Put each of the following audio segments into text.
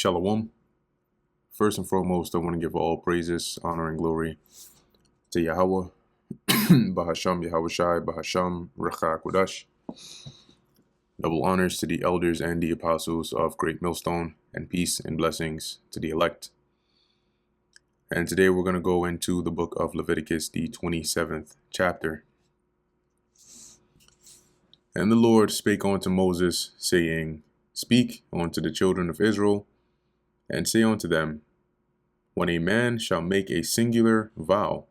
Shalom. First and foremost, I want to give all praises, honor, and glory to Yahweh, Bahasham Yahweh Shai, Bahasham Recha Kodash. Double honors to the elders and the apostles of Great Millstone, and peace and blessings to the elect. And today we're going to go into the book of Leviticus, the 27th chapter. And the Lord spake unto Moses, saying, Speak unto the children of Israel, and say unto them, When a man shall make a singular vow,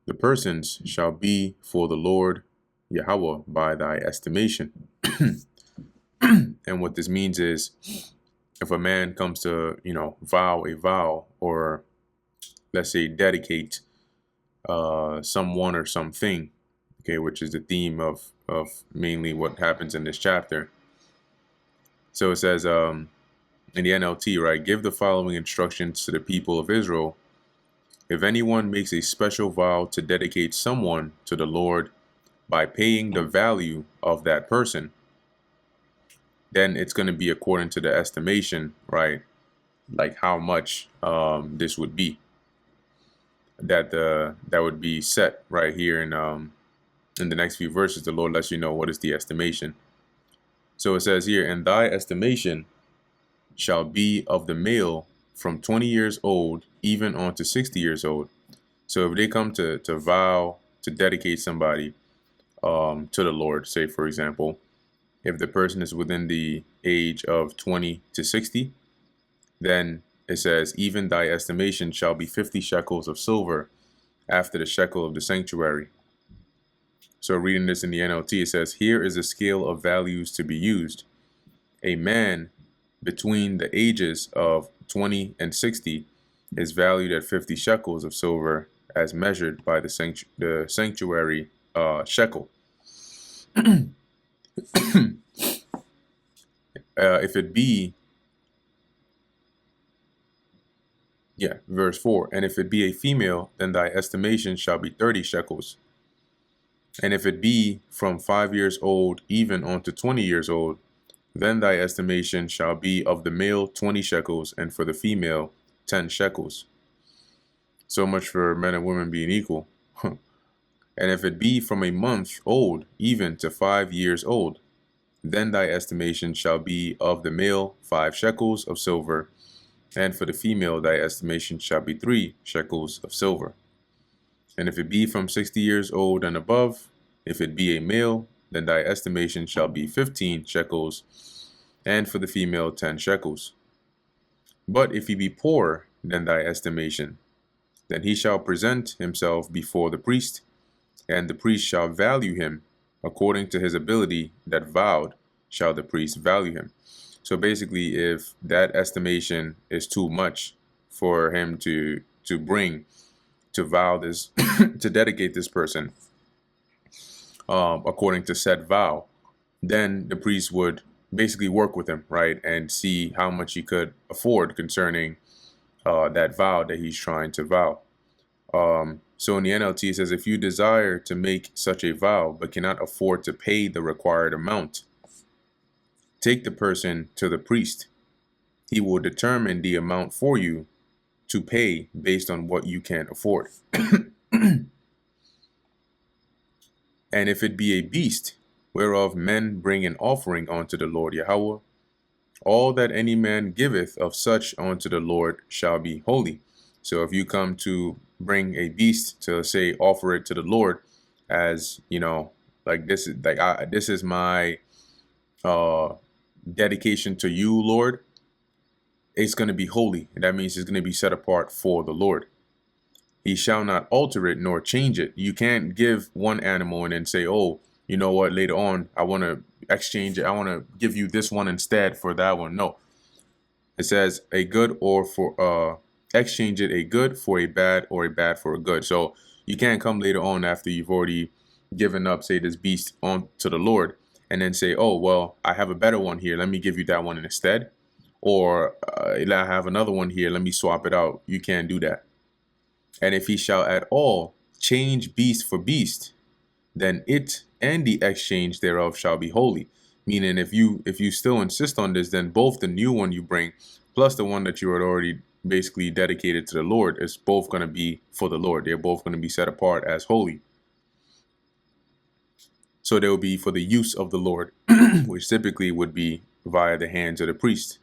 the persons shall be for the Lord Yahweh by thy estimation. And what this means is, if a man comes to, vow a vow, or let's say dedicate someone or something, okay, which is the theme of mainly what happens in this chapter. So it says, in the NLT, right, give the following instructions to the people of Israel. If anyone makes a special vow to dedicate someone to the Lord by paying the value of that person, then it's going to be according to the estimation, right? Like how much this would be. That would be set right here in the next few verses. The Lord lets you know what is the estimation. So it says here, and thy estimation shall be of the male from 20 years old even on to 60 years old. So if they come to vow to dedicate somebody to the Lord, say for example, if the person is within the age of 20 to 60, then it says, even thy estimation shall be 50 shekels of silver after the shekel of the sanctuary. So reading this in the NLT, it says, here is a scale of values to be used. A man between the ages of 20 and 60 is valued at 50 shekels of silver as measured by the sanctuary shekel. If it be, verse 4, and if it be a female, then thy estimation shall be 30 shekels. And if it be from 5 years old even unto 20 years old, then thy estimation shall be of the male 20 shekels, and for the female 10 shekels. So much for men and women being equal. And if it be from a month old even to 5 years old, then thy estimation shall be of the male 5 shekels of silver, and for the female thy estimation shall be 3 shekels of silver. And if it be from 60 years old and above, if it be a male, then thy estimation shall be 15 shekels, and for the female 10 shekels. But if he be poorer than thy estimation, then he shall present himself before the priest, and the priest shall value him according to his ability that vowed shall the priest value him. So basically, if that estimation is too much for him to bring to vow this, to dedicate this person according to said vow, then the priest would basically work with him, right, and see how much he could afford concerning that vow that he's trying to vow. So in the NLT, it says, if you desire to make such a vow but cannot afford to pay the required amount, take the person to the priest. He will determine the amount for you to pay based on what you can afford. And if it be a beast, whereof men bring an offering unto the Lord Yahweh, all that any man giveth of such unto the Lord shall be holy. So if you come to bring a beast to, say, offer it to the Lord, as like this is my dedication to you, Lord, it's going to be holy. And that means it's going to be set apart for the Lord. He shall not alter it nor change it. You can't give one animal and then say, oh, you know what, later on, I want to exchange it. I want to give you this one instead for that one. No. It says a good or for exchange it, a good for a bad, or a bad for a good. So you can't come later on after you've already given up, say, this beast on to the Lord, and then say, oh, well, I have a better one here. Let me give you that one instead. Or I have another one here. Let me swap it out. You can't do that. And if he shall at all change beast for beast, then it and the exchange thereof shall be holy. Meaning if you still insist on this, then both the new one you bring plus the one that you had already basically dedicated to the Lord is both going to be for the Lord. They're both going to be set apart as holy. So they will be for the use of the Lord, which typically would be via the hands of the priest.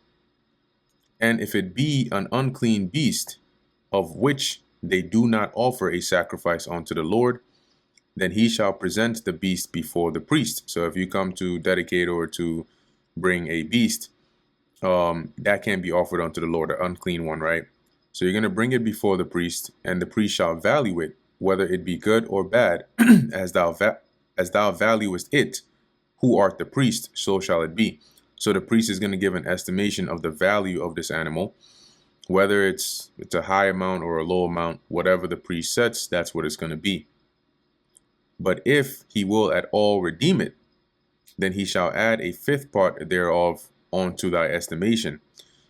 And if it be an unclean beast, of which they do not offer a sacrifice unto the Lord, then he shall present the beast before the priest. So if you come to dedicate or to bring a beast, that can be offered unto the Lord, an unclean one, right? So you're going to bring it before the priest, and the priest shall value it, whether it be good or bad, as thou valuest it, who art the priest, so shall it be. So the priest is going to give an estimation of the value of this animal, whether it's a high amount or a low amount, whatever the priest sets, that's what it's going to be. But if he will at all redeem it, then he shall add a fifth part thereof unto thy estimation.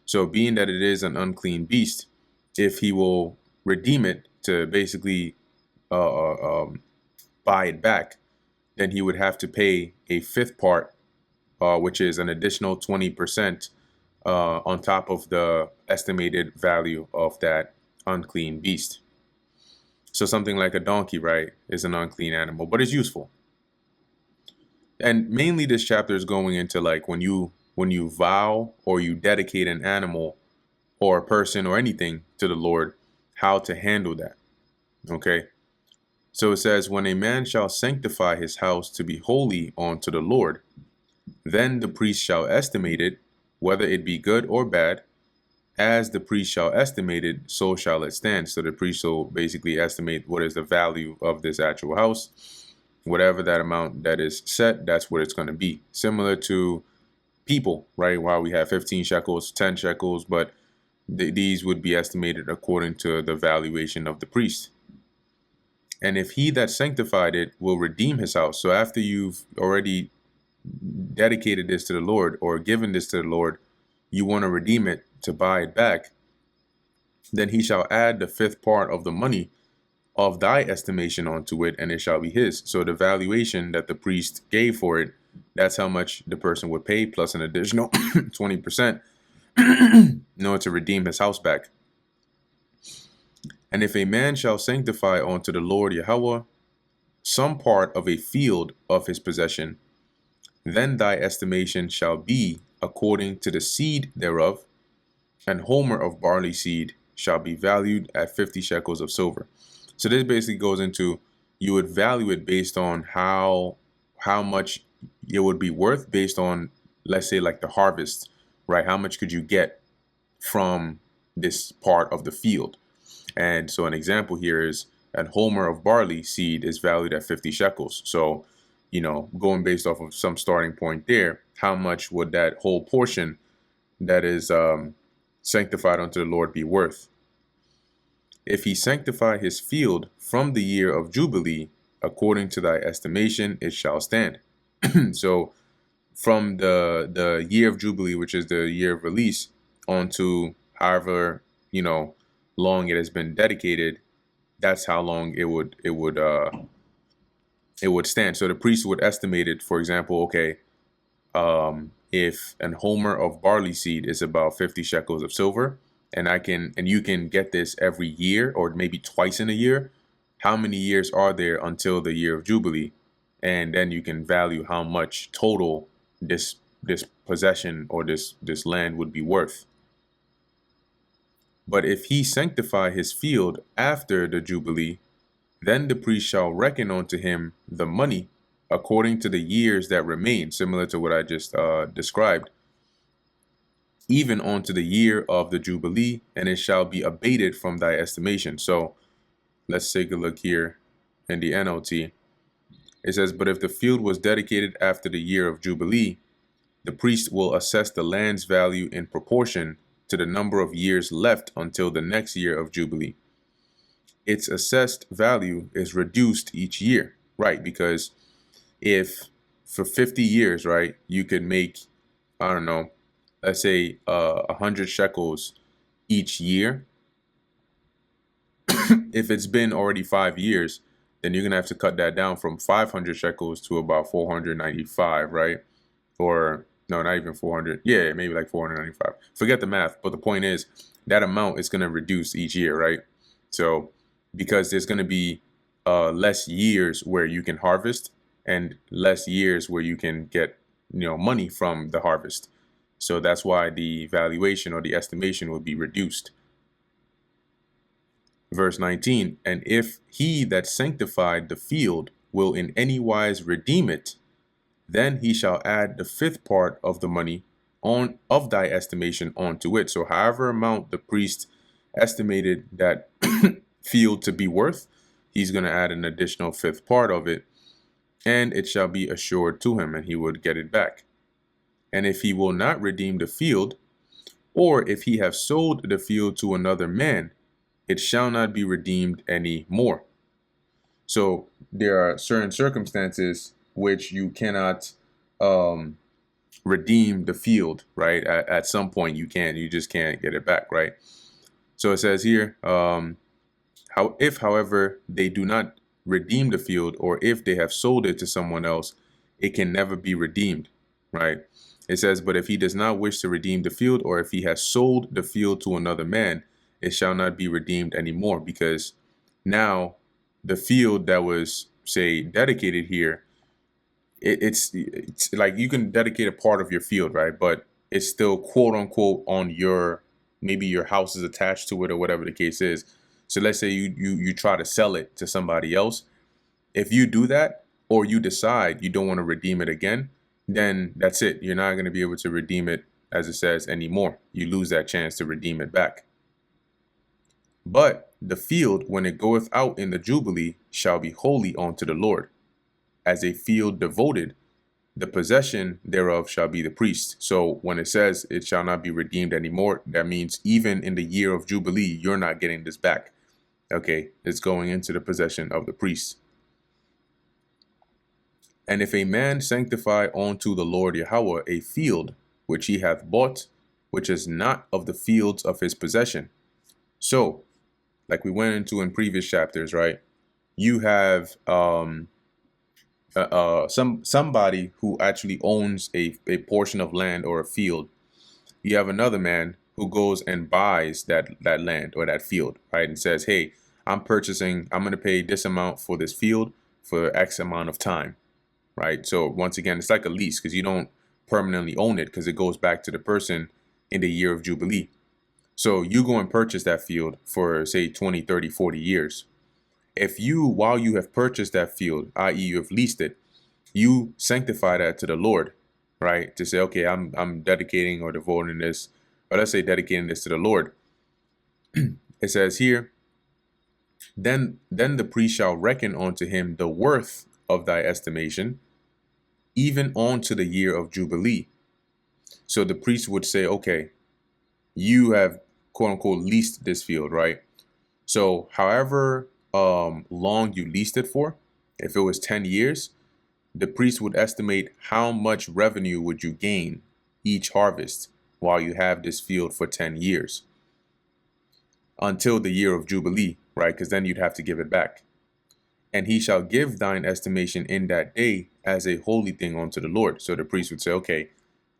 So being that it is an unclean beast, if he will redeem it to basically buy it back, then he would have to pay a fifth part, which is an additional 20% on top of the estimated value of that unclean beast. So something like a donkey, right, is an unclean animal, but it's useful. And mainly this chapter is going into like when you vow or you dedicate an animal or a person or anything to the Lord, how to handle that. Okay. So it says, when a man shall sanctify his house to be holy unto the Lord, then the priest shall estimate it, whether it be good or bad. As the priest shall estimate it, so shall it stand. So the priest will basically estimate what is the value of this actual house. Whatever that amount that is set, that's what it's going to be. Similar to people, right? While we have 15 shekels, 10 shekels, but these would be estimated according to the valuation of the priest. And if he that sanctified it will redeem his house. So after you've already dedicated this to the Lord or given this to the Lord, you want to redeem it to buy it back, then he shall add the fifth part of the money of thy estimation onto it, and it shall be his. So the valuation that the priest gave for it, that's how much the person would pay, plus an additional 20% in order to redeem his house back. And if a man shall sanctify unto the Lord Yahweh some part of a field of his possession, then thy estimation shall be according to the seed thereof, an homer of barley seed shall be valued at 50 shekels of silver. So this basically goes into, you would value it based on how much it would be worth based on, let's say, like the harvest, right? How much could you get from this part of the field? And so an example here is an homer of barley seed is valued at 50 shekels. So, going based off of some starting point there, how much would that whole portion that is sanctified unto the Lord be worth? If he sanctify his field from the year of Jubilee, according to thy estimation, it shall stand. So from the year of Jubilee, which is the year of release, onto however, long it has been dedicated, that's how long it would stand. So the priest would estimate it, for example, okay, if an homer of barley seed is about 50 shekels of silver, and you can get this every year or maybe twice in a year, how many years are there until the year of Jubilee? And then you can value how much total this possession or this land would be worth. But if he sanctify his field after the Jubilee, then the priest shall reckon unto him the money according to the years that remain, similar to what I just described, even unto the year of the Jubilee, and it shall be abated from thy estimation. So let's take a look here in the NLT. It says, but if the field was dedicated after the year of Jubilee, the priest will assess the land's value in proportion to the number of years left until the next year of Jubilee. Its assessed value is reduced each year, right? Because if for 50 years, right, you could make, I don't know, let's say 100 shekels each year. If it's been already 5 years, then you're going to have to cut that down from 500 shekels to about 495, right? or no, not even 400. Yeah, maybe like 495. Forget the math, but the point is that amount is going to reduce each year, right? So because there's going to be less years where you can harvest and less years where you can get, money from the harvest. So that's why the valuation or the estimation will be reduced. Verse 19, and if he that sanctified the field will in any wise redeem it, then he shall add the fifth part of the money on of thy estimation onto it. So however amount the priest estimated that field to be worth, he's going to add an additional fifth part of it, and it shall be assured to him, and he would get it back. And if he will not redeem the field, or if he have sold the field to another man, it shall not be redeemed any more. So there are certain circumstances which you cannot redeem the field, right? At some point you just can't get it back, right? So it says here, if however they do not redeem the field, or if they have sold it to someone else, it can never be redeemed, right? It says, but if he does not wish to redeem the field, or if he has sold the field to another man, it shall not be redeemed anymore, because now the field that was, say, dedicated here, it's like you can dedicate a part of your field, right? But it's still quote unquote on your, maybe your house is attached to it or whatever the case is. So let's say you try to sell it to somebody else. If you do that, or you decide you don't want to redeem it again, then that's it. You're not going to be able to redeem it, as it says, anymore. You lose that chance to redeem it back. But the field, when it goeth out in the Jubilee, shall be holy unto the Lord, as a field devoted. The possession thereof shall be the priest. So when it says it shall not be redeemed anymore, that means even in the year of Jubilee, you're not getting this back. Okay, it's going into the possession of the priest. And if a man sanctify unto the Lord Yahweh a field which he hath bought, which is not of the fields of his possession. So, like we went into in previous chapters, right? You have somebody who actually owns a portion of land or a field. You have another man who goes and buys that land or that field, right? And says, hey, I'm going to pay this amount for this field for X amount of time, right? So once again, it's like a lease, because you don't permanently own it, because it goes back to the person in the year of Jubilee. So you go and purchase that field for, say, 20, 30, 40 years. If you, while you have purchased that field, i.e. you have leased it, you sanctify that to the Lord, right? To say, okay, I'm dedicating or devoting this, or let's say dedicating this to the Lord. It says here, then the priest shall reckon unto him the worth of thy estimation, even on to the year of Jubilee. So the priest would say, okay, you have quote unquote leased this field, right? So however long you leased it for, if it was 10 years, the priest would estimate how much revenue would you gain each harvest while you have this field for 10 years until the year of Jubilee, right? Because then you'd have to give it back. And he shall give thine estimation in that day as a holy thing unto the Lord. So the priest would say, okay,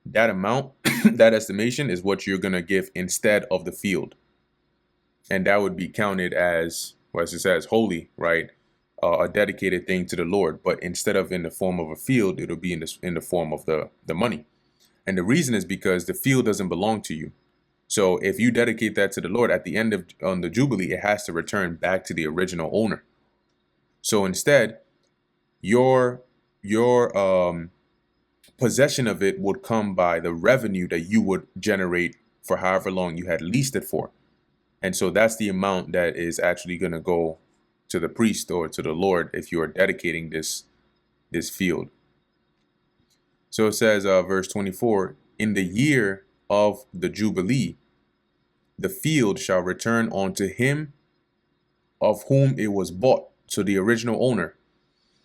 that amount, that estimation is what you're going to give instead of the field. And that would be counted as, well, as it says, holy, right? A dedicated thing to the Lord. But instead of in the form of a field, it'll be in the form of the money. And the reason is because the field doesn't belong to you. So if you dedicate that to the Lord at the end of on the Jubilee, it has to return back to the original owner. So instead, your possession of it would come by the revenue that you would generate for however long you had leased it for. And so that's the amount that is actually going to go to the priest or to the Lord if you are dedicating this field. So it says, verse 24, in the year of the Jubilee, the field shall return unto him of whom it was bought, so the original owner,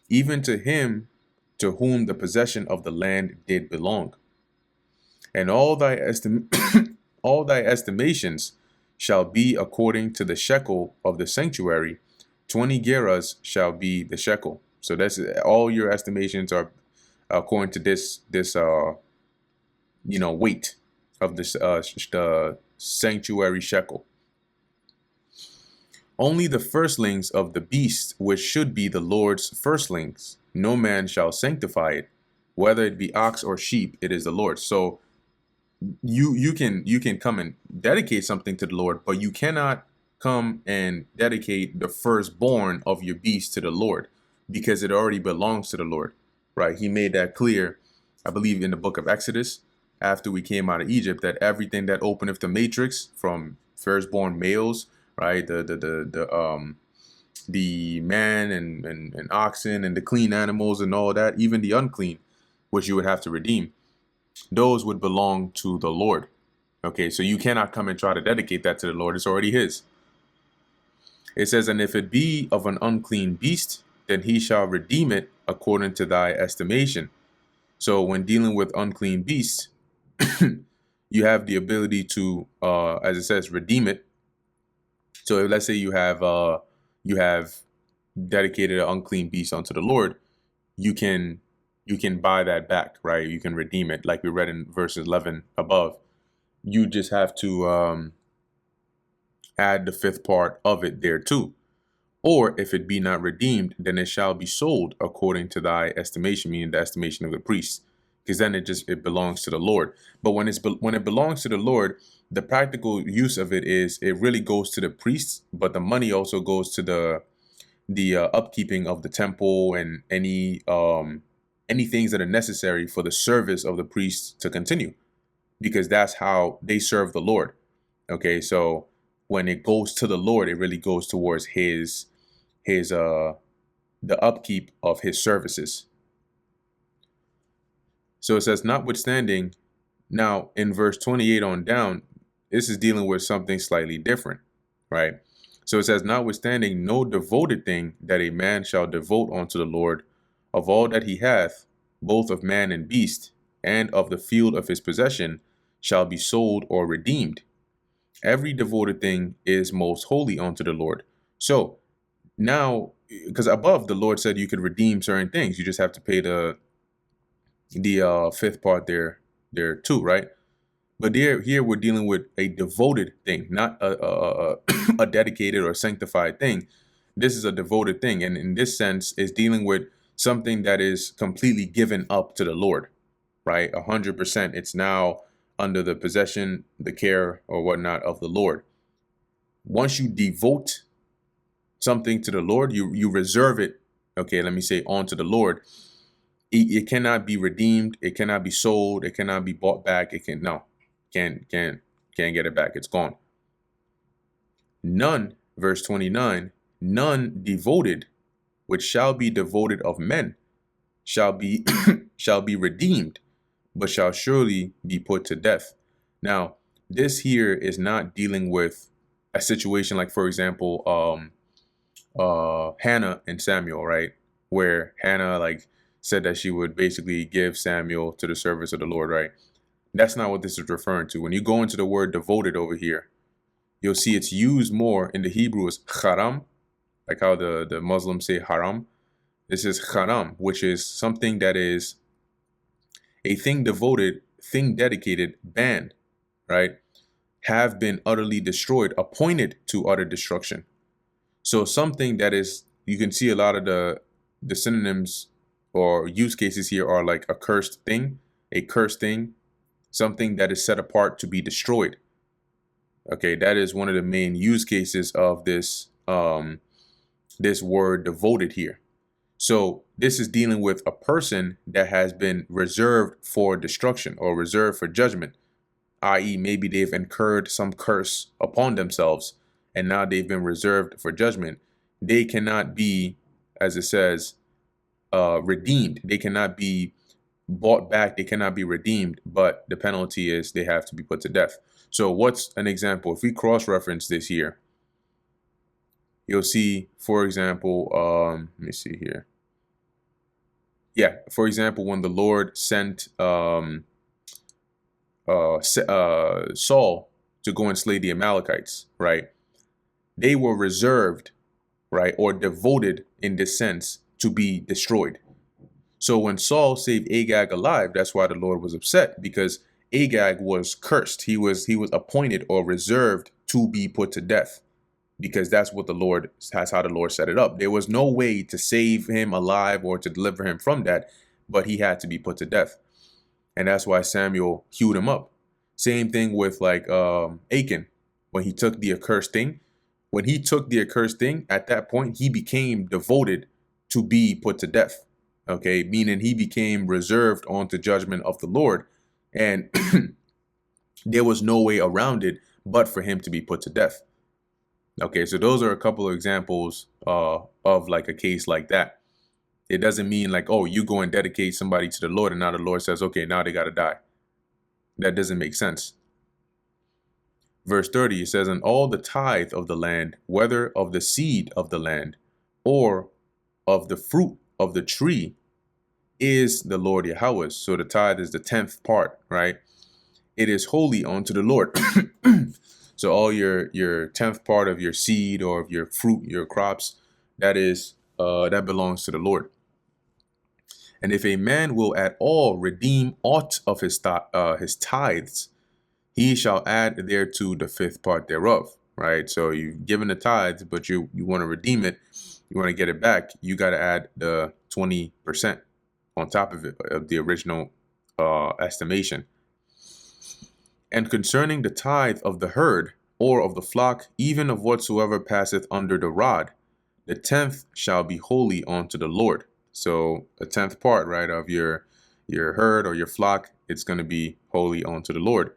even to him to whom the possession of the land did belong. And all thy all thy estimations shall be according to the shekel of the sanctuary. 20 gerahs shall be the shekel. So that's all your estimations are according to this weight of this the sanctuary shekel. Only the firstlings of the beast, which should be the Lord's firstlings, no man shall sanctify it, whether it be ox or sheep, it is the Lord. So you can come and dedicate something to the Lord, but you cannot come and dedicate the firstborn of your beast to the Lord, because it already belongs to the Lord, right? He made that clear, I believe, in the book of Exodus, after we came out of Egypt, that everything that openeth the matrix, from firstborn males, right, the man and oxen and the clean animals and all that, even the unclean, which you would have to redeem, those would belong to the Lord. Okay, so you cannot come and try to dedicate that to the Lord. It's already his. It says, and if it be of an unclean beast, then he shall redeem it according to thy estimation. So when dealing with unclean beasts, you have the ability to, as it says, redeem it. So let's say you have dedicated an unclean beast unto the Lord, you can buy that back, right? You can redeem it, like we read in verse 11 above. You just have to add the fifth part of it there too. Or if it be not redeemed, then it shall be sold according to thy estimation, meaning the estimation of the priest, because then it belongs to the Lord. But when it belongs to the Lord, the practical use of it is it really goes to the priests, but the money also goes to the upkeeping of the temple and any things that are necessary for the service of the priests to continue, because that's how they serve the Lord. Okay, so when it goes to the Lord, it really goes towards the upkeep of his services. So it says, notwithstanding, now in verse 28 on down, this is dealing with something slightly different, right? So it says, notwithstanding, no devoted thing that a man shall devote unto the Lord of all that he hath, both of man and beast, and of the field of his possession, shall be sold or redeemed. Every devoted thing is most holy unto the Lord. So now, because above the Lord said you could redeem certain things, you just have to pay the fifth part there too, right? But here we're dealing with a devoted thing, not a dedicated or sanctified thing. This is a devoted thing, and in this sense, is dealing with something that is completely given up to the Lord, right? 100%. It's now under the possession, the care, or whatnot of the Lord. Once you devote something to the Lord, you reserve it. Okay, let me say, onto the Lord. It cannot be redeemed. It cannot be sold. It cannot be bought back. Can't get it back. It's gone. None, verse 29, none devoted, which shall be devoted of men, shall be shall be redeemed, but shall surely be put to death. Now, this here is not dealing with a situation like, for example, Hannah and Samuel, right? Where Hannah said that she would basically give Samuel to the service of the Lord, right? That's not what this is referring to. When you go into the word devoted over here, you'll see it's used more in the Hebrew as haram, like how the Muslims say haram. This is haram, which is something that is a thing devoted, thing dedicated, banned, right? Have been utterly destroyed, appointed to utter destruction. So something that is, you can see a lot of the synonyms or use cases here are like a cursed thing, something that is set apart to be destroyed. Okay, that is one of the main use cases of this this word devoted here. So this is dealing with a person that has been reserved for destruction or reserved for judgment, i.e., maybe they've incurred some curse upon themselves and now they've been reserved for judgment. They cannot be, as it says, redeemed. They cannot be bought back. They cannot be redeemed, but the penalty is they have to be put to death. So what's an example? If we cross-reference this here, you'll see, for example, let me see here. Yeah, for example, when the Lord sent Saul to go and slay the Amalekites, right? They were reserved, right, or devoted in this sense to be destroyed. So when Saul saved Agag alive, that's why the Lord was upset, because Agag was cursed. He was appointed or reserved to be put to death, because that's how the Lord set it up. There was no way to save him alive or to deliver him from that, but he had to be put to death. And that's why Samuel hewed him up. Same thing with like Achan, when he took the accursed thing. When he took the accursed thing, at that point, he became devoted to be put to death. Okay, meaning he became reserved onto judgment of the Lord. And there was no way around it but for him to be put to death. Okay, so those are a couple of examples of like a case like that. It doesn't mean like, oh, you go and dedicate somebody to the Lord and now the Lord says, okay, now they got to die. That doesn't make sense. Verse 30, it says, and all the tithe of the land, whether of the seed of the land or of the fruit of the tree, is the Lord Yahweh's. So the tithe is the 10th part, right? It is holy unto the Lord. So all your 10th part of your seed or of your fruit, your crops, that belongs to the Lord. And if a man will at all redeem aught of his tithes, he shall add thereto the 5th part thereof, right? So you've given the tithes, but you want to redeem it, you want to get it back, you got to add the 20% on top of it, of the original estimation. And concerning the tithe of the herd or of the flock, even of whatsoever passeth under the rod, the 10th shall be holy unto the Lord. So a 10th part, right, of your herd or your flock, it's going to be holy unto the Lord.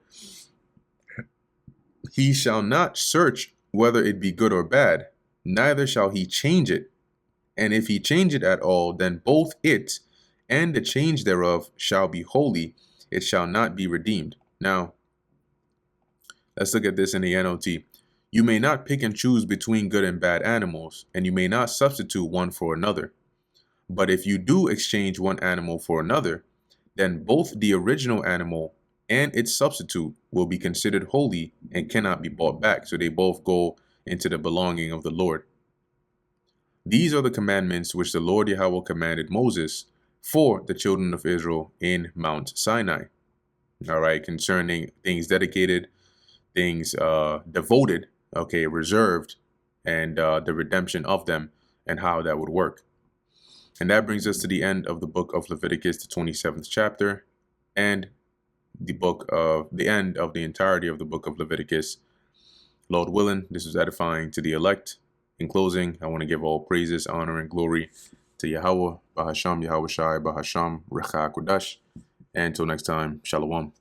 He shall not search whether it be good or bad, neither shall he change it. And if he change it at all, then both it and the change thereof shall be holy, it shall not be redeemed. Now, let's look at this in the NLT. You may not pick and choose between good and bad animals, and you may not substitute one for another. But if you do exchange one animal for another, then both the original animal and its substitute will be considered holy and cannot be bought back. So they both go into the belonging of the Lord. These are the commandments which the Lord Yahweh commanded Moses for the children of Israel in Mount Sinai. All right, concerning things dedicated, things devoted, okay, reserved, and the redemption of them and how that would work. And that brings us to the end of the book of Leviticus, the 27th chapter, and the end of the entirety of the book of Leviticus. Lord willing, this was edifying to the elect. In closing, I want to give all praises, honor, and glory to Yahweh, Bahasham Yahweh Shai, Bahasham Recha Kodash. And until next time, Shalom.